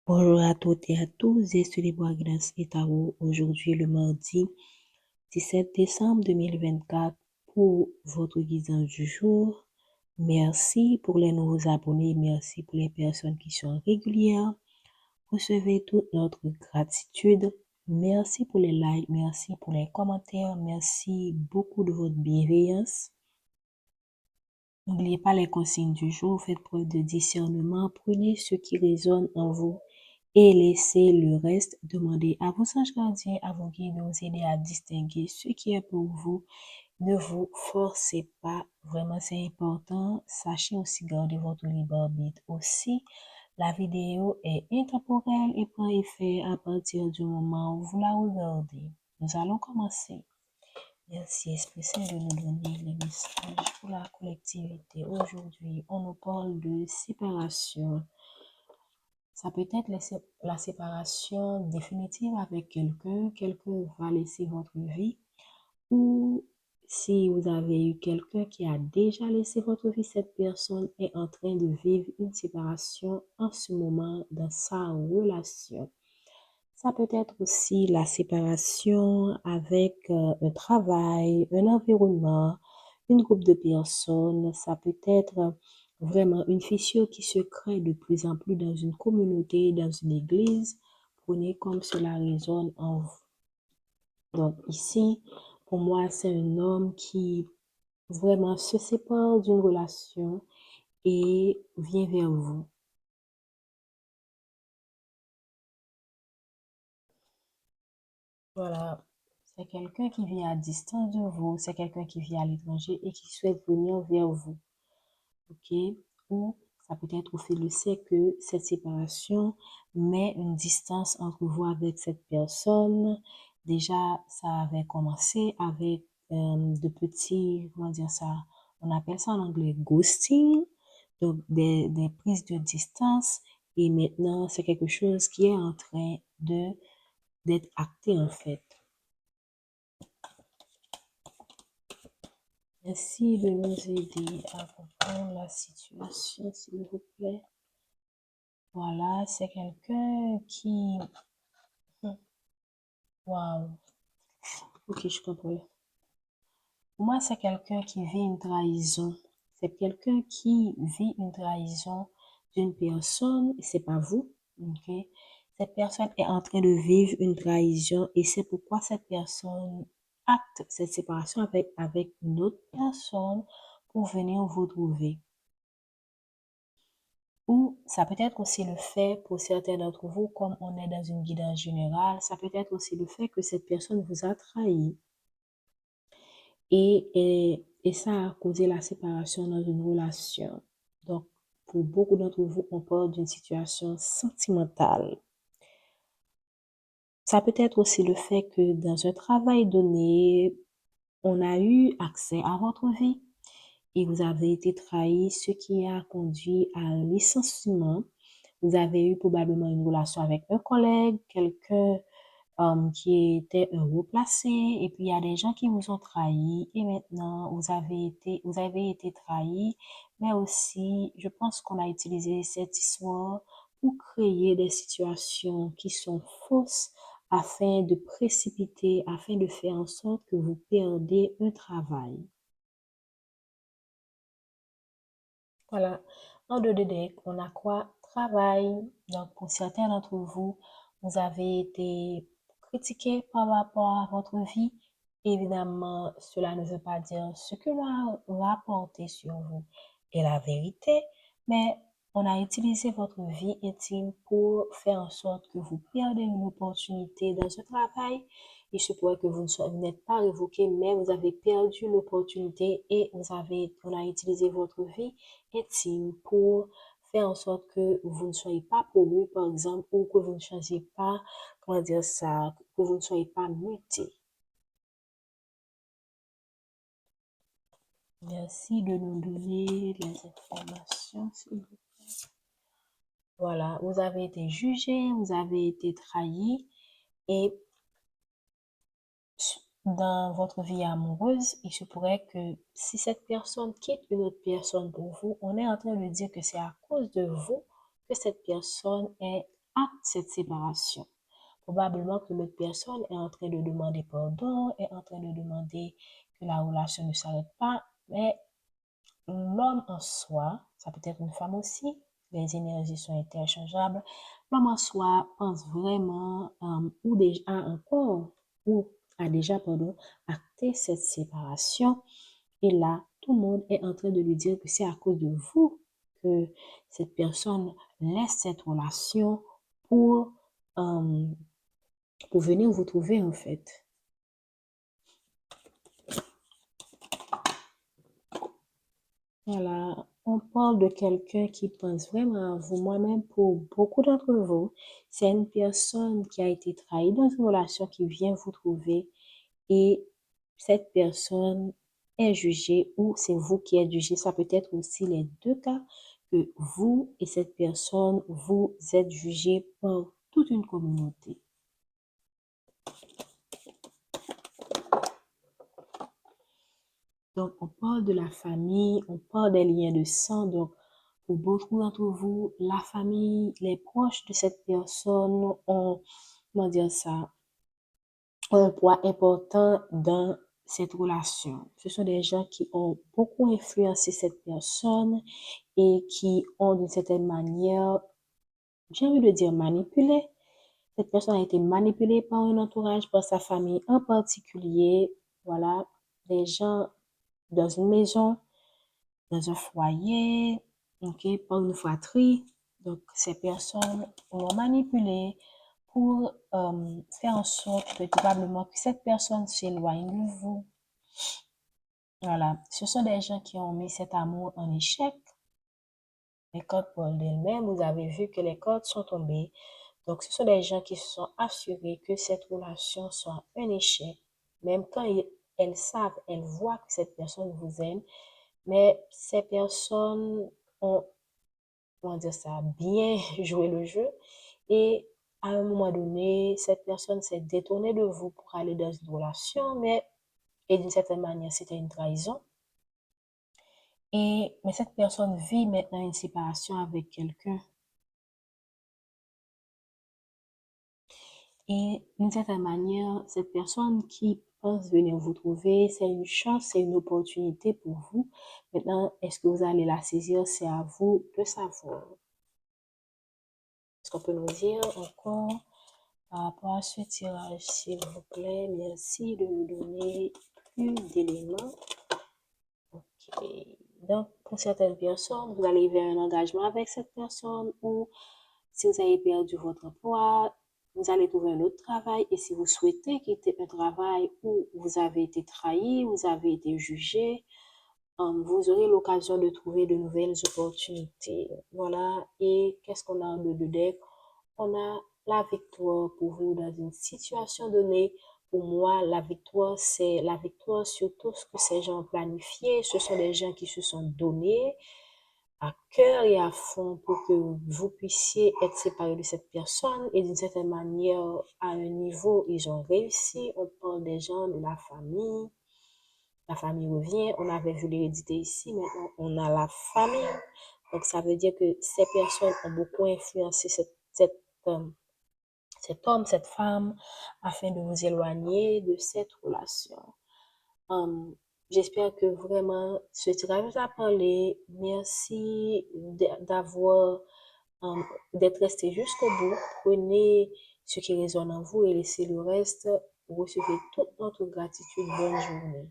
Bonjour à toutes et à tous, et c'est Grâce et Tarot. Aujourd'hui, le mardi 17 décembre 2024, pour votre guidance du jour. Merci pour les nouveaux abonnés, merci pour les personnes qui sont régulières. Recevez toute notre gratitude. Merci pour les likes, merci pour les commentaires, merci beaucoup de votre bienveillance. N'oubliez pas les consignes du jour, faites preuve de discernement, prenez ce qui résonne en vous et laissez le reste. Demandez à vos anges gardiens, à vos guides de vous aider à distinguer ce qui est pour vous. Ne vous forcez pas, vraiment c'est important. Sachez aussi garder votre libre arbitre. Aussi, la vidéo est intemporelle et prend effet à partir du moment où vous la regardez. Nous allons commencer. Merci Esprit Saint de nous donner les messages pour la collectivité. Aujourd'hui, on nous parle de séparation. Ça peut être la séparation définitive avec quelqu'un. Quelqu'un va laisser votre vie. Ou si vous avez eu quelqu'un qui a déjà laissé votre vie, cette personne est en train de vivre une séparation en ce moment dans sa relation. Ça peut être aussi la séparation avec un travail, un environnement, une groupe de personnes. Ça peut être vraiment une fissure qui se crée de plus en plus dans une communauté, dans une église. Prenez comme cela résonne en vous. Donc ici, pour moi, c'est un homme qui vraiment se sépare d'une relation et vient vers vous. Voilà, c'est quelqu'un qui vit à distance de vous, c'est quelqu'un qui vit à l'étranger et qui souhaite venir vers vous. OK? Ou ça peut être aussi le fait que cette séparation met une distance entre vous avec cette personne. Déjà, ça avait commencé avec de petits, comment dire ça? On appelle ça en anglais ghosting, donc des prises de distance. Et maintenant, c'est quelque chose qui est en train d'être acté en fait. Merci de nous aider à comprendre la situation, s'il vous plaît. Voilà, c'est quelqu'un qui... Waouh. Ok, je comprends. Pour moi, c'est quelqu'un qui vit une trahison. C'est quelqu'un qui vit une trahison d'une personne, et c'est pas vous. Ok? Cette personne est en train de vivre une trahison et c'est pourquoi cette personne acte cette séparation avec une autre personne pour venir vous trouver. Ou ça peut être aussi le fait, pour certains d'entre vous, comme on est dans une guidance générale, ça peut être aussi le fait que cette personne vous a trahi. Et ça a causé la séparation dans une relation. Donc, pour beaucoup d'entre vous, on parle d'une situation sentimentale. Ça peut être aussi le fait que dans un travail donné, on a eu accès à votre vie et vous avez été trahi, ce qui a conduit à un licenciement. Vous avez eu probablement une relation avec un collègue, quelqu'un qui était un haut placé, et puis il y a des gens qui vous ont trahi, et maintenant vous avez été trahi, mais aussi, je pense qu'on a utilisé cette histoire pour créer des situations qui sont fausses afin de précipiter, afin de faire en sorte que vous perdez un travail. Voilà. En deux DD, on a quoi? Travail. Donc, pour certains d'entre vous, vous avez été critiqué par rapport à votre vie. Évidemment, cela ne veut pas dire ce que l'on a rapporté sur vous est la vérité, mais on a utilisé votre vie intime pour faire en sorte que vous perdez une opportunité dans ce travail. Il se pourrait que vous n'êtes pas révoqué, mais vous avez perdu l'opportunité et on a utilisé votre vie intime pour faire en sorte que vous ne soyez pas promu, par exemple, ou que vous ne changiez pas, comment dire ça, que vous ne soyez pas muté. Merci de nous donner les informations, s'il vous plaît. Voilà, vous avez été jugé, vous avez été trahi et dans votre vie amoureuse, il se pourrait que si cette personne quitte une autre personne pour vous, on est en train de dire que c'est à cause de vous que cette personne est acte cette séparation. Probablement que l'autre personne est en train de demander pardon, est en train de demander que la relation ne s'arrête pas, mais l'homme en soi, ça peut être une femme aussi, les énergies sont interchangeables, l'homme en soi pense vraiment ou déjà encore, ou a déjà, pardon, acté cette séparation. Et là, tout le monde est en train de lui dire que c'est à cause de vous que cette personne laisse cette relation pour, euh, pour venir vous trouver en fait. Voilà, on parle de quelqu'un qui pense vraiment à vous. Moi-même, pour beaucoup d'entre vous, c'est une personne qui a été trahie dans une relation qui vient vous trouver et cette personne est jugée ou c'est vous qui êtes jugé. Ça peut être aussi les deux cas que vous et cette personne, vous êtes jugés par toute une communauté. Donc, on parle de la famille, on parle des liens de sang. Donc, pour beaucoup d'entre vous, la famille, les proches de cette personne ont, comment dire ça, ont un poids important dans cette relation. Ce sont des gens qui ont beaucoup influencé cette personne et qui ont d'une certaine manière, j'ai envie de dire manipulé. Cette personne a été manipulée par un entourage, par sa famille en particulier. Voilà, des gens dans une maison, dans un foyer, ok, par une fratrie. Donc, ces personnes l'ont manipulé pour faire en sorte que probablement que cette personne s'éloigne de vous. Voilà, ce sont des gens qui ont mis cet amour en échec. Les cartes parlent d'elles-mêmes, vous avez vu que les cartes sont tombées. Donc, ce sont des gens qui se sont assurés que cette relation soit un échec. Même quand elles savent, elles voient que cette personne vous aime, mais ces personnes ont, comment dire ça, bien joué le jeu. Et à un moment donné, cette personne s'est détournée de vous pour aller dans une relation, et d'une certaine manière, c'était une trahison. Mais cette personne vit maintenant une séparation avec quelqu'un. Et d'une certaine manière, cette personne qui pense venir vous trouver, c'est une chance, c'est une opportunité pour vous. Maintenant, est-ce que vous allez la saisir? C'est à vous de savoir. Est-ce qu'on peut nous dire encore par rapport à ce tirage, s'il vous plaît? Merci de nous donner plus d'éléments. Ok. Donc, pour certaines personnes, vous allez vers un engagement avec cette personne ou si vous avez perdu votre emploi, vous allez trouver un autre travail. Et si vous souhaitez quitter un travail où vous avez été trahi, vous avez été jugé, vous aurez l'occasion de trouver de nouvelles opportunités. Voilà. Et qu'est-ce qu'on a en deux de deck? On a la victoire pour vous dans une situation donnée. Pour moi, la victoire, c'est la victoire sur tout ce que ces gens ont planifié. Ce sont des gens qui se sont donnés à cœur et à fond pour que vous puissiez être séparés de cette personne et d'une certaine manière, à un niveau, ils ont réussi. On parle des gens de la famille revient, on avait vu l'hérédité ici, maintenant on a la famille. Donc ça veut dire que ces personnes ont beaucoup influencé cet homme, cette femme, afin de vous éloigner de cette relation. Um, J'espère que vraiment ce tirage vous a parlé. Merci d'avoir, d'être resté jusqu'au bout. Prenez ce qui résonne en vous et laissez le reste. Recevez toute notre gratitude. Bonne journée.